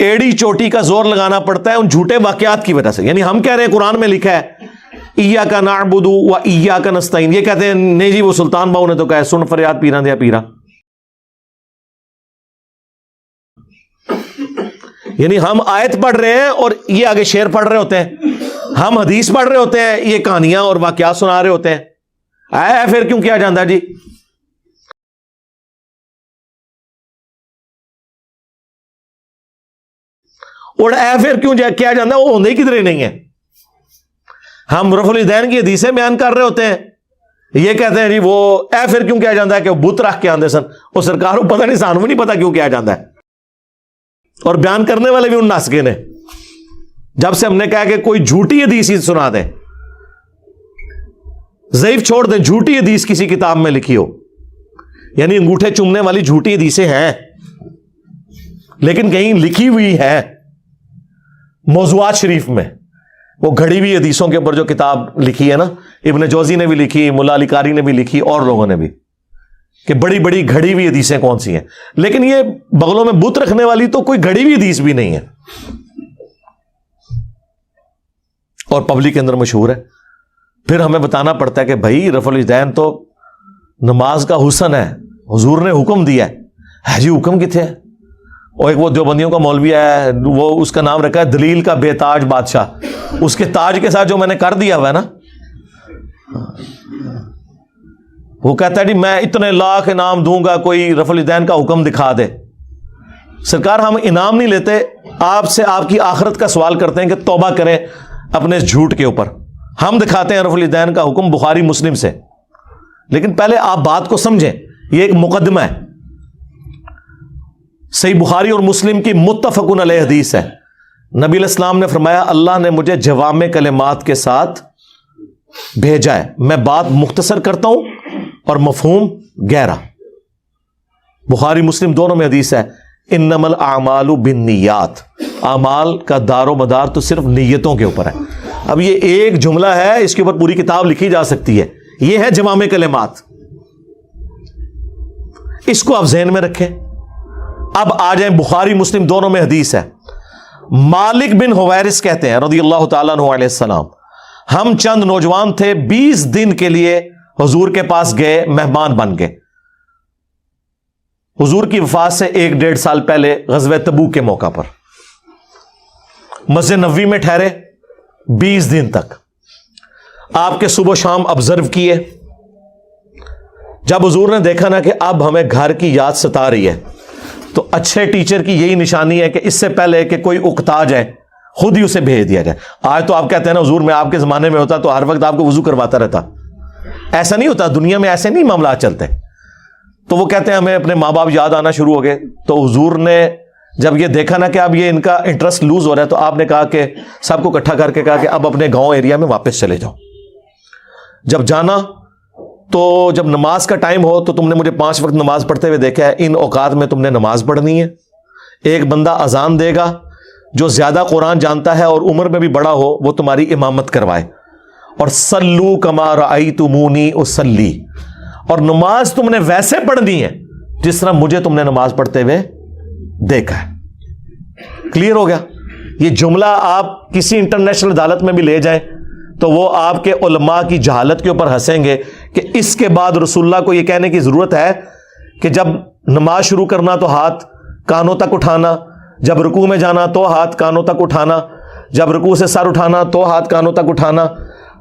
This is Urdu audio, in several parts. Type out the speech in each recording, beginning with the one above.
ایڑی چوٹی کا زور لگانا پڑتا ہے ان جھوٹے واقعات کی وجہ سے. یعنی ہم کہہ رہے ہیں قرآن میں لکھا ہے ایاک نعبد و ایاک نستعین, یہ کہتے ہیں نہیں جی وہ سلطان باؤ نے تو کہا ہے سن فریاد پیرا دیا پیرا. یعنی ہم آیت پڑھ رہے ہیں اور یہ آگے شعر پڑھ رہے ہوتے ہیں, ہم حدیث پڑھ رہے ہوتے ہیں, یہ کہانیاں اور واقعات سنا رہے ہوتے ہیں. پھر کیوں کیا جاندہ جی؟ اور پھر کیوں کیا جاندہ, وہ ہوندے ہی کدھر ہی نہیں ہے. ہم رفع الیدین کی حدیثیں بیان کر رہے ہوتے ہیں, یہ کہتے ہیں جی وہ پھر کیوں کیا جاندہ ہے کہ وہ بت رکھ کے آندے سن, وہ سرکار کو پتہ نہیں, سانوں نہیں پتہ کیوں کیا جاندہ ہے. اور بیان کرنے والے بھی ان ناسکے نے. جب سے ہم نے کہا کہ کوئی جھوٹی حدیث ہی سنا دیں, ضعیف چھوڑ دیں, جھوٹی حدیث کسی کتاب میں لکھی ہو, یعنی انگوٹھے چومنے والی جھوٹی حدیثیں ہیں لیکن کہیں لکھی ہوئی ہے موضوعات شریف میں. وہ گھڑی ہوئی حدیثوں کے اوپر جو کتاب لکھی ہے نا, ابن جوزی نے بھی لکھی, ملا علی قاری نے بھی لکھی, اور لوگوں نے بھی, کہ بڑی بڑی گھڑی ہوئی حدیثیں کون سی ہیں. لیکن یہ بغلوں میں بت رکھنے والی تو کوئی گھڑی ہوئی حدیث بھی نہیں ہے, اور پبلک کے اندر مشہور ہے. پھر ہمیں بتانا پڑتا ہے کہ بھائی رفع الیدین تو نماز کا حسن ہے, حضور نے حکم دیا ہے جی, حکم کتنے ہے؟ اور ایک وہ دیوبندیوں کا مولوی ہے, وہ اس کا نام رکھا ہے دلیل کا بے تاج بادشاہ. اس کے تاج کے ساتھ جو میں نے کر دیا ہوا ہے نا, وہ کہتا ہے جی میں اتنے لاکھ انعام دوں گا کوئی رفع الیدین کا حکم دکھا دے. سرکار ہم انعام نہیں لیتے, آپ سے آپ کی آخرت کا سوال کرتے ہیں کہ توبہ کریں اپنے اس جھوٹ کے اوپر. ہم دکھاتے ہیں رفع الیدین کا حکم بخاری مسلم سے, لیکن پہلے آپ بات کو سمجھیں, یہ ایک مقدمہ ہے. صحیح بخاری اور مسلم کی متفق علیہ حدیث ہے. نبی علیہ السلام نے فرمایا اللہ نے مجھے جوامع کلمات کے ساتھ بھیجا ہے, میں بات مختصر کرتا ہوں اور مفہوم گہرا. بخاری مسلم دونوں میں حدیث ہے انما الاعمال بالنیات, اعمال کا دار و مدار تو صرف نیتوں کے اوپر ہے. اب یہ ایک جملہ ہے, اس کے اوپر پوری کتاب لکھی جا سکتی ہے. یہ ہے جوامع کلمات, اس کو آپ ذہن میں رکھیں. اب آ جائیں بخاری مسلم دونوں میں حدیث ہے. مالک بن حویرث کہتے ہیں رضی اللہ تعالیٰ عنہ علیہ السلام, ہم چند نوجوان تھے, 20 دن کے لیے حضور کے پاس گئے, مہمان بن گئے. حضور کی وفات سے 1-1.5 سال پہلے غزوہ تبوک کے موقع پر مسجد نبوی میں ٹھہرے 20 دن تک. آپ کے صبح و شام آبزرو کیے. جب حضور نے دیکھا نا کہ اب ہمیں گھر کی یاد ستا رہی ہے, تو اچھے ٹیچر کی یہی نشانی ہے کہ اس سے پہلے کہ کوئی اکتا جائے خود ہی اسے بھیج دیا جائے. آج تو آپ کہتے ہیں نا حضور میں آپ کے زمانے میں ہوتا تو ہر وقت آپ کو وضو کرواتا رہتا. ایسا نہیں ہوتا, دنیا میں ایسے نہیں معاملات چلتے. تو وہ کہتے ہیں ہمیں اپنے ماں باپ یاد آنا شروع ہو گئے. تو حضور نے جب یہ دیکھا نا کہ اب یہ ان کا انٹرسٹ لوز ہو رہا ہے, تو آپ نے کہا کہ سب کو اکٹھا کر کے کہا کہ اب اپنے گاؤں ایریا میں واپس چلے جاؤ. جب جانا تو جب نماز کا ٹائم ہو تو تم نے مجھے 5 وقت نماز پڑھتے ہوئے دیکھا ہے, ان اوقات میں تم نے نماز پڑھنی ہے. ایک بندہ اذان دے گا جو زیادہ قرآن جانتا ہے اور عمر میں بھی بڑا ہو, وہ تمہاری امامت کروائے. اور صلو کما رأیتمونی اصلی, اور نماز تم نے ویسے پڑھنی ہے جس طرح مجھے تم نے نماز پڑھتے ہوئے دیکھا ہے. کلیئر ہو گیا؟ یہ جملہ آپ کسی انٹرنیشنل عدالت میں بھی لے جائیں تو وہ آپ کے علماء کی جہالت کے اوپر ہنسیں گے کہ اس کے بعد رسول اللہ کو یہ کہنے کی ضرورت ہے کہ جب نماز شروع کرنا تو ہاتھ کانوں تک اٹھانا, جب رکوع میں جانا تو ہاتھ کانوں تک اٹھانا, جب رکوع سے سر اٹھانا تو ہاتھ کانوں تک اٹھانا,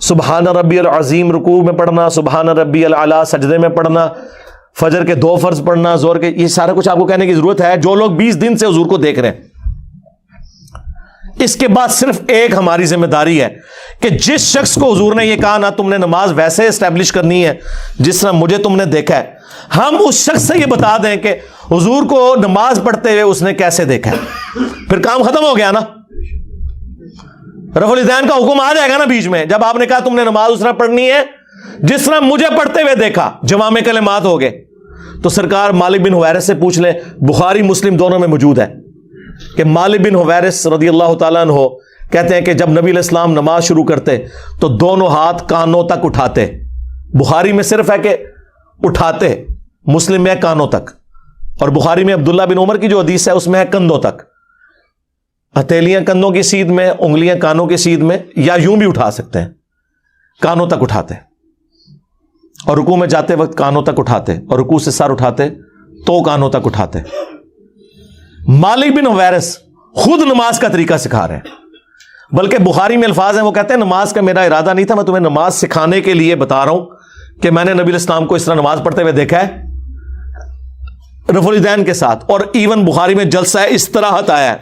سبحان ربی العظیم رکوع میں پڑھنا, سبحان ربی الاعلیٰ سجدے میں پڑھنا, فجر کے 2 فرض پڑھنا, زور کے, یہ سارا کچھ آپ کو کہنے کی ضرورت ہے جو لوگ 20 دن سے حضور کو دیکھ رہے ہیں. اس کے بعد صرف ایک ہماری ذمہ داری ہے کہ جس شخص کو حضور نے یہ کہا نا تم نے نماز ویسے اسٹیبلش کرنی ہے جس طرح مجھے تم نے دیکھا ہے, ہم اس شخص سے یہ بتا دیں کہ حضور کو نماز پڑھتے ہوئے اس نے کیسے دیکھا ہے. پھر کام ختم ہو گیا نا. رفع الیدین کا حکم آ جائے گا نا بیچ میں, جب آپ نے کہا تم نے نماز اس طرح پڑھنی ہے جس طرح مجھے پڑھتے ہوئے دیکھا, جوامع کلمات ہو گئے. تو سرکار مالک بن حویرث سے پوچھ لیں, بخاری مسلم دونوں میں موجود ہے کہ مالک بن حویرث رضی اللہ تعالیٰ عنہ کہتے ہیں کہ جب نبی علیہ السلام نماز شروع کرتے تو دونوں ہاتھ کانوں تک اٹھاتے. بخاری میں صرف ہے کہ اٹھاتے, مسلم میں ہے کانوں تک, اور بخاری میں عبداللہ بن عمر کی جو حدیث ہے اس میں ہے کندھوں تک. ہتھیلیاں کندھوں کی سیدھ میں، انگلیاں کانوں کی سیدھ میں، یا یوں بھی اٹھا سکتے ہیں، کانوں تک اٹھاتے اور رکوع میں جاتے وقت کانوں تک اٹھاتے، اور رکوع سے سر اٹھاتے تو کانوں تک اٹھاتے۔ مالک بن حویرث خود نماز کا طریقہ سکھا رہے ہیں، بلکہ بخاری میں الفاظ ہیں، وہ کہتے ہیں نماز کا میرا ارادہ نہیں تھا، میں تمہیں نماز سکھانے کے لیے بتا رہا ہوں کہ میں نے نبی علیہ السلام کو اس طرح نماز پڑھتے ہوئے دیکھا ہے رفع الیدین کے ساتھ۔ اور ایون بخاری میں جلسہ استراحت آیا ہے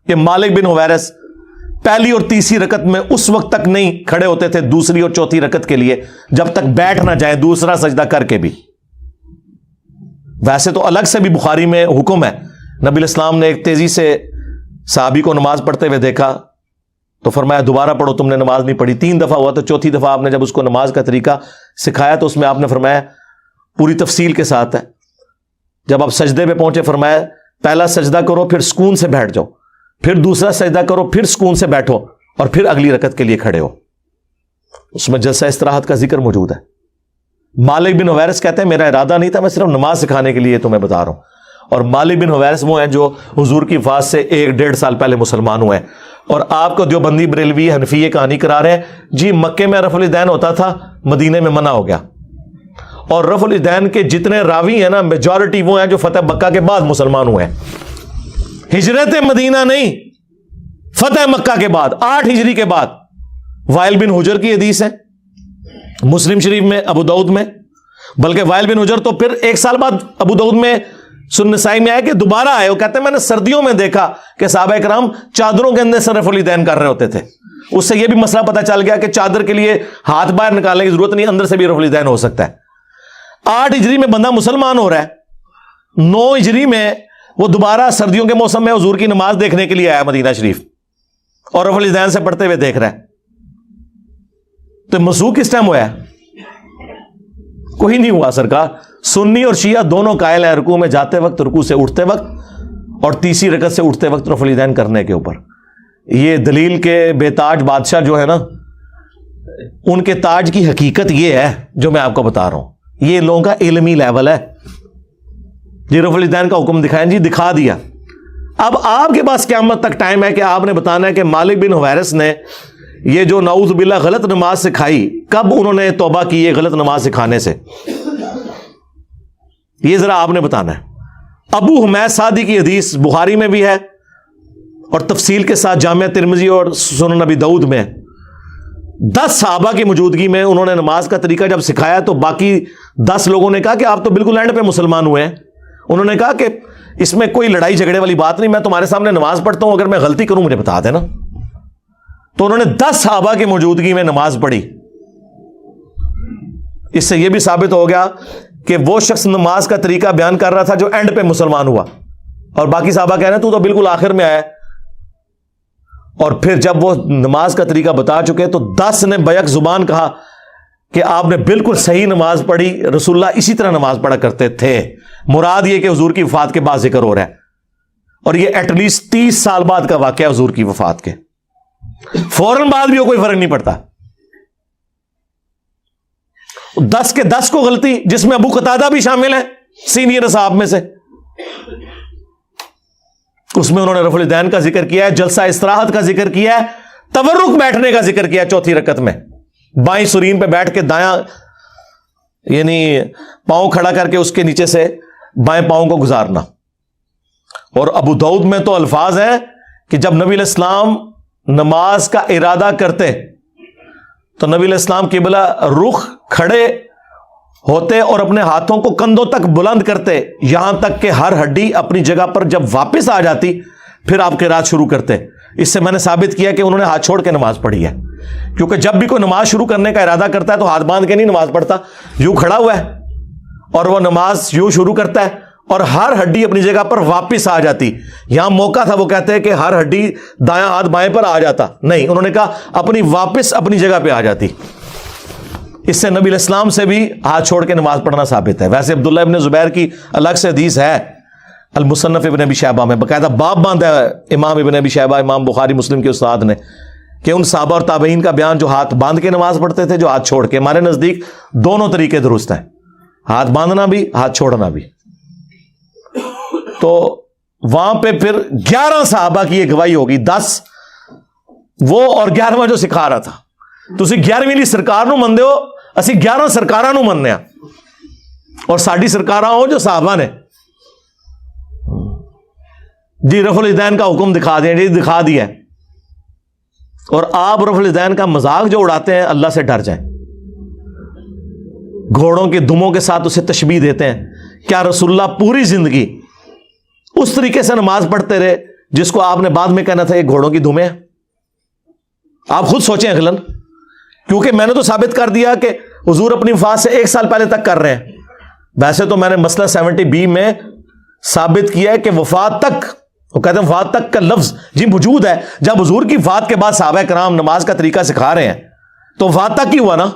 کہ مالک بن حویرث پہلی اور تیسری رکعت میں اس وقت تک نہیں کھڑے ہوتے تھے دوسری اور چوتھی رکعت کے لیے جب تک بیٹھ نہ جائیں دوسرا سجدہ کر کے بھی۔ ویسے تو الگ سے بھی بخاری میں حکم ہے، نبی علیہ السلام نے ایک تیزی سے صحابی کو نماز پڑھتے ہوئے دیکھا تو فرمایا دوبارہ پڑھو، تم نے نماز نہیں پڑھی۔ 3 دفعہ ہوا تو چوتھی دفعہ آپ نے جب اس کو نماز کا طریقہ سکھایا تو اس میں آپ نے فرمایا پوری تفصیل کے ساتھ ہے، جب آپ سجدے پہ پہنچے فرمایا پہلا سجدہ کرو پھر سکون سے بیٹھ جاؤ، پھر دوسرا سجدہ کرو پھر سکون سے بیٹھو، اور پھر اگلی رکعت کے لیے کھڑے ہو۔ اس میں جلسہ استراحت کا ذکر موجود ہے۔ مالک بن حویرث کہتے ہیں میرا ارادہ نہیں تھا، میں صرف نماز سکھانے کے لیے تمہیں بتا رہا ہوں۔ اور مالک بن حویرث وہ ہیں جو حضور کی وفات سے 1-1.5 سال پہلے مسلمان ہوئے ہیں، اور آپ کو دیوبندی بریلوی حنفی یہ کہانی کرا رہے ہیں جی مکے میں رفع الیدین ہوتا تھا، مدینے میں منع ہو گیا، اور رفع الیدین کے جتنے راوی ہیں نا میجورٹی وہ ہیں جو فتح مکہ کے بعد مسلمان ہوئے ہیں، ہجرت مدینہ نہیں، فتح مکہ کے بعد 8 ہجری کے بعد۔ وائل بن حجر کی حدیث ہے مسلم شریف میں، ابو داؤد میں، بلکہ وائل بن حجر تو پھر 1 سال بعد ابو داؤد میں سنن نسائی میں آئے کہ دوبارہ آئے، وہ کہتے ہیں میں نے سردیوں میں دیکھا کہ صحابہ کرام چادروں کے اندر سے رفع الیدین کر رہے ہوتے تھے۔ اس سے یہ بھی مسئلہ پتہ چل گیا کہ چادر کے لیے ہاتھ باہر نکالنے کی ضرورت نہیں، اندر سے بھی رفع الیدین ہو سکتا ہے۔ 8 ہجری میں بندہ مسلمان ہو رہا ہے، 9 ہجری میں وہ دوبارہ سردیوں کے موسم میں حضور کی نماز دیکھنے کے لیے آیا مدینہ شریف، اور رفع الیدین سے پڑھتے ہوئے دیکھ رہا ہے۔ تو مسوخ کس ٹائم ہوا ہے؟ کوئی نہیں ہوا سرکار۔ سنی اور شیعہ دونوں قائل ہیں رکوع میں جاتے وقت، رکوع سے اٹھتے وقت، اور تیسری رکعت سے اٹھتے وقت رفع الیدین کرنے کے اوپر۔ یہ دلیل کے بے تاج بادشاہ جو ہے نا، ان کے تاج کی حقیقت یہ ہے جو میں آپ کو بتا رہا ہوں، یہ لوگوں کا علمی لیول ہے۔ جی رفع الیدین کا حکم دکھائیں، جی دکھا دیا۔ اب آپ کے پاس قیامت تک ٹائم ہے کہ آپ نے بتانا ہے کہ مالک بن حویرث نے یہ جو نعوذ باللہ غلط نماز سکھائی، کب انہوں نے توبہ کی یہ غلط نماز سکھانے سے، یہ ذرا آپ نے بتانا ہے۔ ابو حمید سعدی کی حدیث بخاری میں بھی ہے اور تفصیل کے ساتھ جامعہ ترمذی اور سنن نبی داؤد میں 10 صحابہ کی موجودگی میں انہوں نے نماز کا طریقہ جب سکھایا تو باقی 10 لوگوں نے کہا کہ آپ تو بالکل اینڈ پہ مسلمان ہوئے ہیں۔ انہوں نے کہا کہ اس میں کوئی لڑائی جھگڑے والی بات نہیں، میں تمہارے سامنے نماز پڑھتا ہوں، اگر میں غلطی کروں مجھے بتا دینا۔ تو انہوں نے 10 صحابہ کی موجودگی میں نماز پڑھی۔ اس سے یہ بھی ثابت ہو گیا کہ وہ شخص نماز کا طریقہ بیان کر رہا تھا جو اینڈ پہ مسلمان ہوا، اور باقی صحابہ کہہ رہے ہیں تو بالکل آخر میں آیا۔ اور پھر جب وہ نماز کا طریقہ بتا چکے تو 10 نے بیک زبان کہا کہ آپ نے بالکل صحیح نماز پڑھی، رسول اللہ اسی طرح نماز پڑھا کرتے تھے۔ مراد یہ کہ حضور کی وفات کے بعد ذکر ہو رہا ہے، اور یہ ایٹ لیسٹ 30 سال بعد کا واقعہ حضور کی وفات کے، فوراً بعد بھی کوئی فرق نہیں پڑتا۔ 10 کے 10 کو غلطی، جس میں ابو قتادہ بھی شامل ہے سینئر اصحاب میں سے، اس میں انہوں نے رفع الیدین کا ذکر کیا ہے، جلسہ استراحت کا ذکر کیا ہے، تورک بیٹھنے کا ذکر کیا ہے چوتھی رکعت میں، بائیں سرین پہ بیٹھ کے دایاں یعنی پاؤں کھڑا کر کے اس کے نیچے سے بائیں پاؤں کو گزارنا۔ اور ابو داؤد میں تو الفاظ ہیں کہ جب نبی علیہ السلام نماز کا ارادہ کرتے تو نبی علیہ السلام قبلہ رخ کھڑے ہوتے اور اپنے ہاتھوں کو کندھوں تک بلند کرتے، یہاں تک کہ ہر ہڈی اپنی جگہ پر جب واپس آ جاتی پھر آپ قرات شروع کرتے۔ اس سے میں نے ثابت کیا کہ انہوں نے ہاتھ چھوڑ کے نماز پڑھی ہے، کیونکہ جب بھی کوئی نماز شروع کرنے کا ارادہ کرتا ہے تو ہاتھ باندھ کے نہیں نماز پڑھتا، یوں کھڑا ہوا ہے اور وہ نماز یوں شروع کرتا ہے اور ہر ہڈی اپنی جگہ پر واپس آ جاتی۔ یہاں موقع تھا وہ کہتے ہیں کہ ہر ہڈی دایاں ہاتھ بائیں پر آ جاتا، نہیں، انہوں نے کہا اپنی واپس اپنی جگہ پہ آ جاتی۔ اس سے نبی علیہ السلام سے بھی ہاتھ چھوڑ کے نماز پڑھنا ثابت ہے۔ ویسے عبداللہ ابن زبیر کی الگ سے حدیث ہے المصنف ابن ابی شیبہ میں، باقاعدہ باب باندھا ہے امام ابن ابی شیبہ، امام بخاری مسلم کے استاد نے، کہ ان صحابہ اور تابعین کا بیان جو ہاتھ باندھ کے نماز پڑھتے تھے، جو ہاتھ چھوڑ کے۔ ہمارے نزدیک دونوں طریقے درست ہیں، ہاتھ باندھنا بھی ہاتھ چھوڑنا بھی۔ تو وہاں پہ پھر 11 صحابہ کی یہ گواہی ہوگی، 10 وہ اور 11واں جو سکھا رہا تھا. تسی 11ویں لی سرکار نو مندے ہو، اسی 11 سرکاراں نو مننے ہاں، اور ساڈی سرکاراں ہو جو صحابہ نے. جی رفع الیدین کا حکم دکھا دیں، جی دکھا دیا ہے. اور آپ رفع الیدین کا مذاق جو اڑاتے ہیں، اللہ سے ڈر جائیں. گھوڑوں کے دموں کے ساتھ اسے تشبیہ دیتے ہیں. کیا رسول اللہ پوری زندگی اس طریقے سے نماز پڑھتے رہے جس کو آپ نے بعد میں کہنا تھا یہ گھوڑوں کی دمیں ہیں؟ آپ خود سوچیں اغلن، کیونکہ میں نے تو ثابت کر دیا کہ حضور اپنی وفات سے 1 سال پہلے تک کر رہے ہیں. ویسے تو میں نے مسئلہ 70B میں ثابت کیا ہے کہ وفات تک، وہ کہتے ہیں وفات تک کا لفظ جی موجود ہے. جب حضور کی وفات کے بعد صحابہ کرام نماز کا طریقہ سکھا رہے ہیں تو وفات تک ہی ہوا نا.